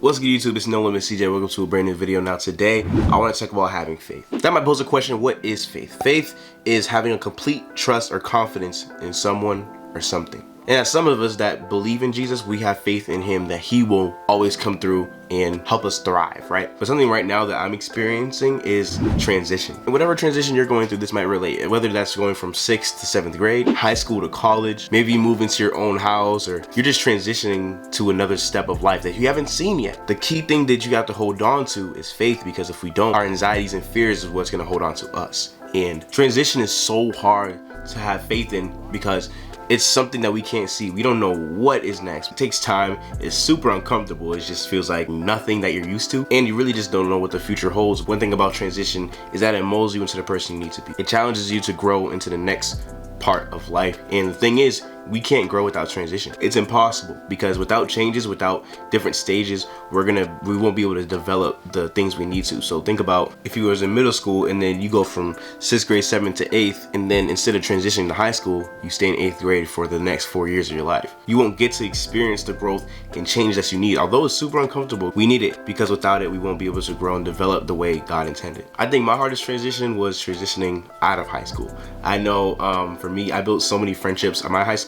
What's good, YouTube? It's No Limit CJ. Welcome to a brand new video. Now today, I want to talk about having faith. That might pose a question, what is faith? Faith is having a complete trust or confidence in someone or something. And as some of us that believe in Jesus, we have faith in him that he will always come through and help us thrive, right? But something right now that I'm experiencing is transition. And whatever transition you're going through, this might relate. Whether that's going from 6th to 7th grade, high school to college, maybe you move into your own house, or you're just transitioning to another step of life that you haven't seen yet. The key thing that you have to hold on to is faith, because if we don't, our anxieties and fears is what's gonna hold on to us. And transition is so hard to have faith in because it's something that we can't see. We don't know what is next. It takes time. It's super uncomfortable. It just feels like nothing that you're used to, and you really just don't know what the future holds. One thing about transition is that it molds you into the person you need to be. It challenges you to grow into the next part of life. And the thing is, we can't grow without transition. It's impossible, because without changes, without different stages, we won't be able to develop the things we need to. So think about if you was in middle school and then you go from 6th grade, 7th to 8th, and then instead of transitioning to high school, you stay in 8th grade for the next 4 years of your life. You won't get to experience the growth and change that you need. Although it's super uncomfortable, we need it, because without it, we won't be able to grow and develop the way God intended. I think my hardest transition was transitioning out of high school. I know for me, I built so many friendships.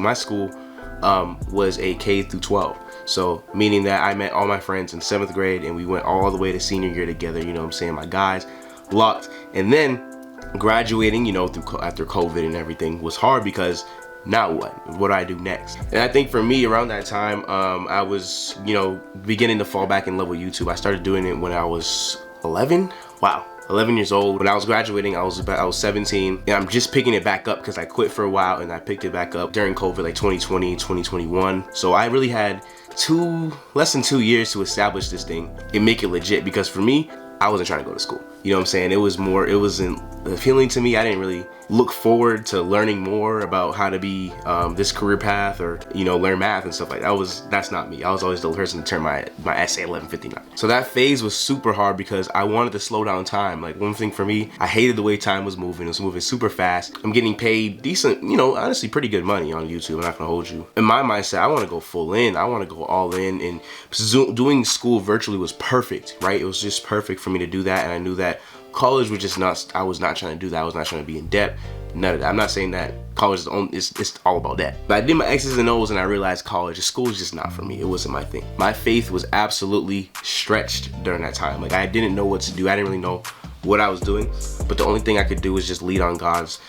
My school was a K through 12. So meaning that I met all my friends in 7th grade and we went all the way to senior year together, you know what I'm saying? My guys locked. And then graduating, you know, after COVID and everything was hard, because now what do I do next? And I think for me around that time, I was, you know, beginning to fall back in love with YouTube. I started doing it when I was 11. Wow. 11 years old. When I was graduating, I was 17, and I'm just picking it back up because I quit for a while and I picked it back up during COVID, like 2020, 2021. So I really had less than 2 years to establish this thing and make it legit, because for me, I wasn't trying to go to school. You know what I'm saying? It wasn't appealing to me. I didn't really look forward to learning more about how to be this career path, or, you know, learn math and stuff like that. That's not me. I was always the person to turn my essay 11:59. So that phase was super hard because I wanted to slow down time. Like, one thing for me, I hated the way time was moving. It was moving super fast. I'm getting paid decent, you know, honestly pretty good money on YouTube. I'm not gonna hold you. In my mindset, I want to go full in. I want to go all in, and doing school virtually was perfect, right? It was just perfect for me to do that, and I knew that college was just not, I was not trying to do that. I was not trying to be in debt. None of that. I'm not saying that college is it's all about that. But I did my X's and O's and I realized school is just not for me. It wasn't my thing. My faith was absolutely stretched during that time. Like, I didn't know what to do. I didn't really know what I was doing. But the only thing I could do was just lead on God's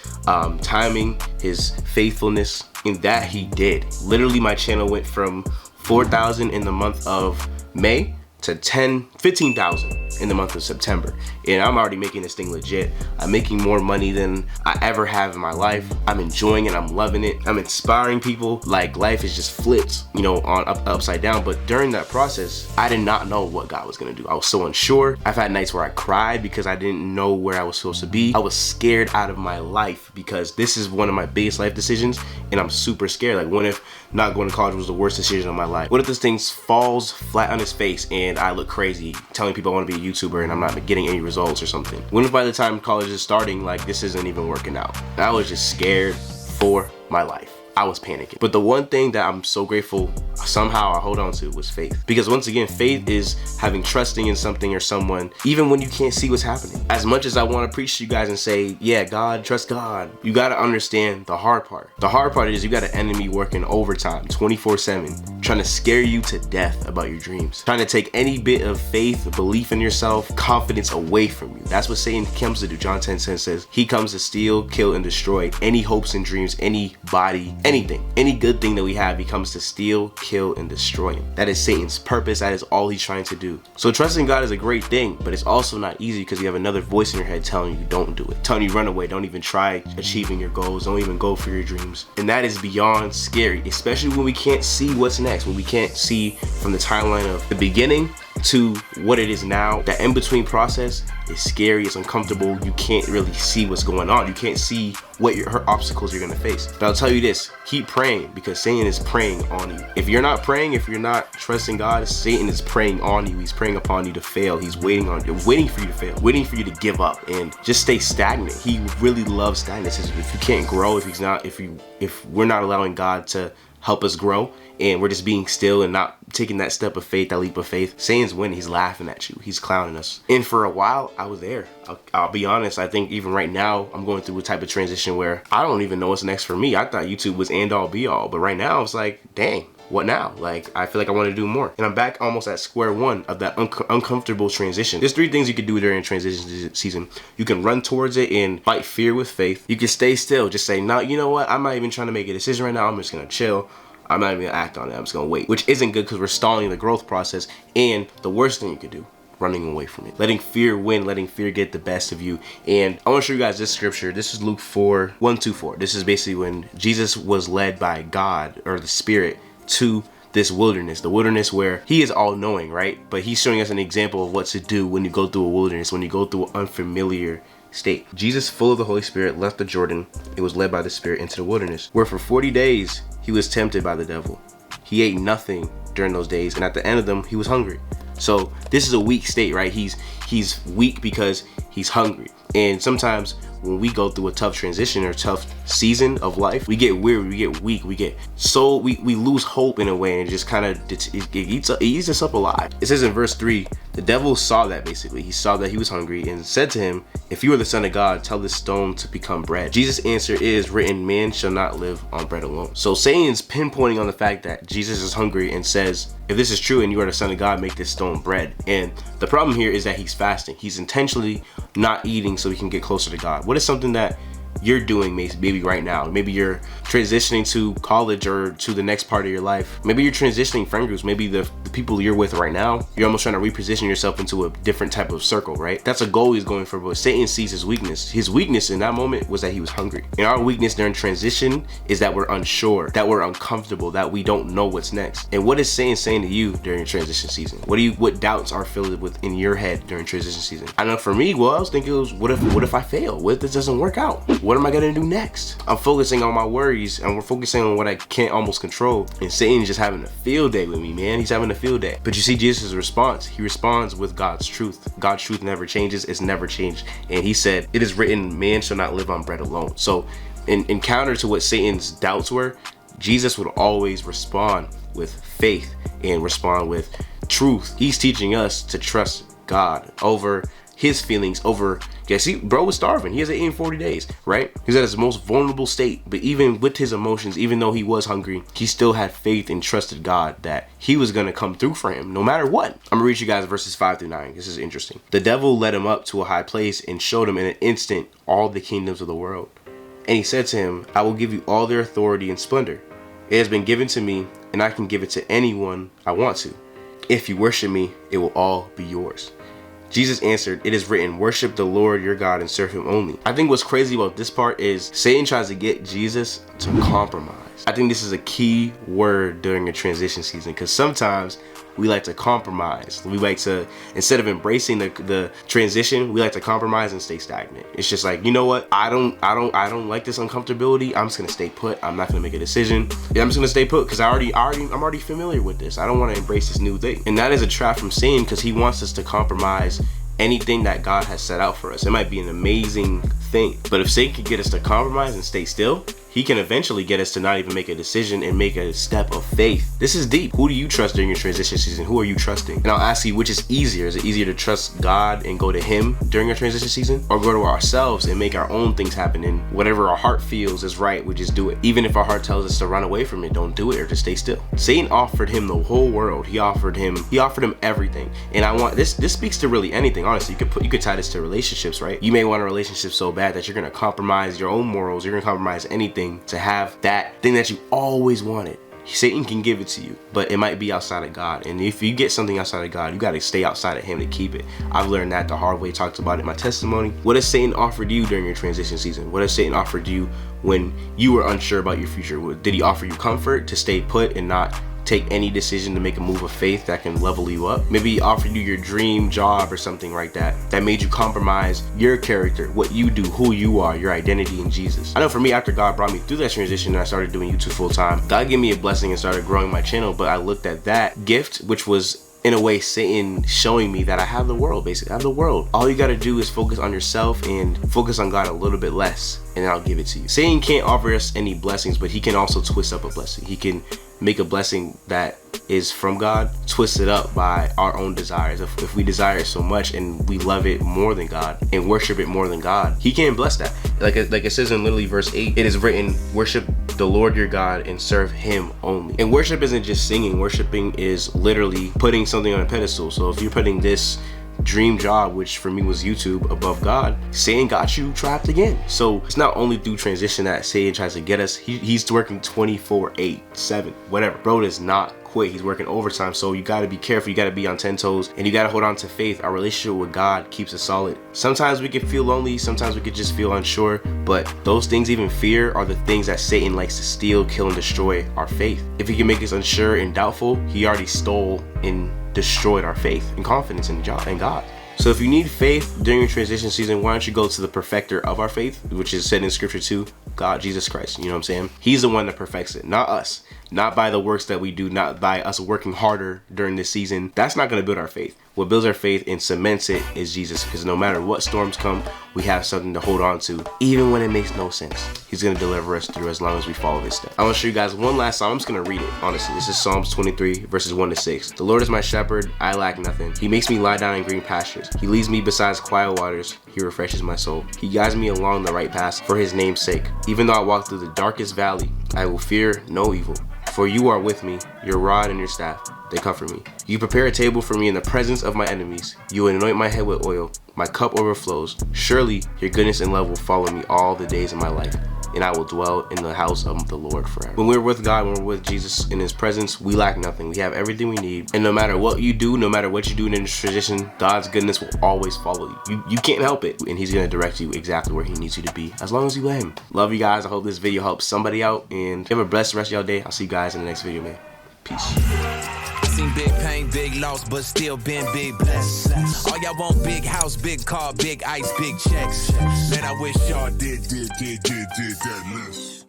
timing, his faithfulness, and that he did. Literally, my channel went from 4,000 in the month of May to 15,000 in the month of September. And I'm already making this thing legit. I'm making more money than I ever have in my life. I'm enjoying it, I'm loving it. I'm inspiring people. Like, life is just flipped, you know, on upside down. But during that process, I did not know what God was gonna do. I was so unsure. I've had nights where I cried because I didn't know where I was supposed to be. I was scared out of my life because this is one of my biggest life decisions, and I'm super scared. Like, what if not going to college was the worst decision of my life? What if this thing falls flat on its face and I look crazy telling people I want to be a YouTuber and I'm not getting any results or something? What if by the time college is starting, like, this isn't even working out? I was just scared for my life. I was panicking. But the one thing that I'm so grateful somehow I hold on to was faith. Because once again, faith is having trusting in something or someone, even when you can't see what's happening. As much as I want to preach to you guys and say, yeah, God, trust God, you got to understand the hard part. The hard part is you got an enemy working overtime 24/7, trying to scare you to death about your dreams, trying to take any bit of faith, belief in yourself, confidence away from you. That's what Satan comes to do. John 10:10 says he comes to steal, kill, and destroy any hopes and dreams, any body, anything, any good thing that we have. He comes to steal, kill, and destroy him. That is Satan's purpose. That is all he's trying to do. So trusting God is a great thing, but it's also not easy, because you have another voice in your head telling you don't do it, telling you run away, don't even try achieving your goals, don't even go for your dreams. And that is beyond scary, especially when we can't see what's next, when we can't see from the timeline of the beginning to what it is now. That in-between process is scary, it's uncomfortable. You can't really see what's going on. You can't see what obstacles you're gonna face. But I'll tell you this, keep praying, because Satan is preying on you. If you're not praying, if you're not trusting God, Satan is preying on you. He's preying upon you to fail. He's waiting for you to fail, waiting for you to give up and just stay stagnant. He really loves stagnancy. If you can't grow, if we're not allowing God to help us grow and we're just being still and not taking that step of faith, that leap of faith, Satan's winning. He's laughing at you. He's clowning us. And for a while, I was there. I'll be honest. I think even right now, I'm going through a type of transition where I don't even know what's next for me. I thought YouTube was end all be all, but right now it's like, dang, what now? Like, I feel like I want to do more. And I'm back almost at square one of that uncomfortable transition. There's 3 things you can do during transition season. You can run towards it and fight fear with faith. You can stay still. Just say, no, you know what? I'm not even trying to make a decision right now. I'm just going to chill. I'm not even gonna act on it. I'm just gonna wait, which isn't good because we're stalling the growth process. And the worst thing you could do, running away from it, letting fear win, letting fear get the best of you. And I want to show you guys this scripture. This is Luke 4:1-4. This is basically when Jesus was led by God or the Spirit to this wilderness, the wilderness where he is all knowing, right? But he's showing us an example of what to do when you go through a wilderness, when you go through an unfamiliar state. Jesus, full of the Holy Spirit, left the Jordan and was led by the Spirit into the wilderness, where for 40 days he was tempted by the devil. He ate nothing during those days, and at the end of them, he was hungry. So this is a weak state, right? He's weak because he's hungry. And sometimes when we go through a tough transition or tough season of life, we get weary, we get weak, we lose hope in a way, and it just kind of it eats us up alive. It says in verse 3, the devil saw that basically. He saw that he was hungry and said to him, if you are the Son of God, tell this stone to become bread. Jesus' answer is written, man shall not live on bread alone. So Satan's pinpointing on the fact that Jesus is hungry and says, if this is true and you are the Son of God, make this stone bread. And the problem here is that he's fasting. He's intentionally not eating so he can get closer to God. What is something that you're doing maybe right now? Maybe you're transitioning to college or to the next part of your life. Maybe you're transitioning friend groups. Maybe the people you're with right now, you're almost trying to reposition yourself into a different type of circle, right? That's a goal he's going for, but Satan sees his weakness. His weakness in that moment was that he was hungry. And our weakness during transition is that we're unsure, that we're uncomfortable, that we don't know what's next. And what is Satan saying to you during your transition season? What doubts are filled with in your head during transition season? I know for me, well, I was thinking it was, what if I fail? What if this doesn't work out? What am I gonna do next? I'm focusing on my worries, and we're focusing on what I can't almost control. And Satan's just having a field day with me, man. He's having a field day. But you see Jesus' response. He responds with God's truth. God's truth never changes. It's never changed. And he said, it is written, man shall not live on bread alone. So in counter to what Satan's doubts were, Jesus would always respond with faith and respond with truth. He's teaching us to trust God over his feelings, over, see, bro was starving. He hasn't eaten 40 days, right? He's at his most vulnerable state. But even with his emotions, even though he was hungry, he still had faith and trusted God that he was going to come through for him no matter what. I'm gonna read you guys verses 5-9. This is interesting. The devil led him up to a high place and showed him in an instant all the kingdoms of the world. And he said to him, I will give you all their authority and splendor. It has been given to me, and I can give it to anyone I want to. If you worship me, it will all be yours. Jesus answered, it is written, worship the Lord your God and serve him only. I think what's crazy about this part is Satan tries to get Jesus to compromise. I think this is a key word during a transition season, because sometimes we like to compromise. We like to, instead of embracing the transition, we like to compromise and stay stagnant. It's just like, you know what? I don't like this uncomfortability. I'm just gonna stay put. I'm not gonna make a decision. Yeah, I'm just gonna stay put because I'm already familiar with this. I don't want to embrace this new thing. And that is a trap from Satan, because he wants us to compromise anything that God has set out for us. It might be an amazing thing, but if Satan can get us to compromise and stay still, he can eventually get us to not even make a decision and make a step of faith. This is deep. Who do you trust during your transition season? Who are you trusting? And I'll ask you, which is easier? Is it easier to trust God and go to him during a transition season, or go to ourselves and make our own things happen, and whatever our heart feels is right, we just do it? Even if our heart tells us to run away from it, don't do it, or just stay still. Satan offered him the whole world. He offered him everything. And I want this speaks to really anything, honestly. You could tie this to relationships, right? You may want a relationship so bad that you're gonna compromise your own morals, you're gonna compromise anything to have that thing that you always wanted. Satan can give it to you, but it might be outside of God. And if you get something outside of God, you got to stay outside of him to keep it. I've learned that the hard way. Talked about it in my testimony. What has Satan offered you during your transition season? What has Satan offered you when you were unsure about your future? Did he offer you comfort to stay put and not take any decision to make a move of faith that can level you up? Maybe he offered you your dream job or something like that made you compromise your character, what you do, who you are, your identity in Jesus. I know for me, after God brought me through that transition and I started doing YouTube full time, God gave me a blessing and started growing my channel. But I looked at that gift, which was in a way Satan showing me that I have the world. Basically I have the world. All you got to do is focus on yourself and focus on God a little bit less. and I'll give it to you. Satan can't offer us any blessings, but he can also twist up a blessing. He can make a blessing that is from God, twist it up by our own desires. If we desire it so much and we love it more than God and worship it more than God, he can't bless that. Like it says in literally verse 8, it is written, worship the Lord your God and serve him only. And worship isn't just singing. Worshiping is literally putting something on a pedestal. So if you're putting this dream job, which for me was YouTube, above God, Satan got you trapped again. So it's not only through transition that Satan tries to get us. He's working 24/8, 7, whatever. Bro does not quit. He's working overtime. So you got to be careful. You got to be on 10 toes, and you got to hold on to faith. Our relationship with God keeps us solid. Sometimes we can feel lonely. Sometimes we could just feel unsure, but those things, even fear, are the things that Satan likes to steal, kill, and destroy our faith. If he can make us unsure and doubtful, he already stole and destroyed our faith and confidence in God. So if you need faith during your transition season, why don't you go to the perfecter of our faith, which is said in scripture too, God, Jesus Christ. You know what I'm saying? He's the one that perfects it, not us. Not by the works that we do, not by us working harder during this season. That's not going to build our faith. What builds our faith and cements it is Jesus, because no matter what storms come, we have something to hold on to, even when it makes no sense. He's going to deliver us through as long as we follow his steps. I want to show you guys one last psalm. I'm just going to read it, honestly. This is Psalms 23, verses 1-6. The Lord is my shepherd, I lack nothing. He makes me lie down in green pastures. He leads me beside quiet waters. He refreshes my soul. He guides me along the right path for his name's sake. Even though I walk through the darkest valley, I will fear no evil. For you are with me, your rod and your staff, they comfort me. You prepare a table for me in the presence of my enemies. You anoint my head with oil. My cup overflows. Surely your goodness and love will follow me all the days of my life, and I will dwell in the house of the Lord forever. When we're with God, when we're with Jesus in his presence, we lack nothing. We have everything we need. And no matter what you do, no matter what you do in this transition, God's goodness will always follow you. You can't help it. And he's going to direct you exactly where he needs you to be, as long as you let him. Love you guys. I hope this video helps somebody out. And have a blessed rest of your day. I'll see you guys in the next video, man. Peace. Seen big pain, big loss, but still been big blessed. All y'all want big house, big car, big ice, big checks. Man, I wish y'all did that less.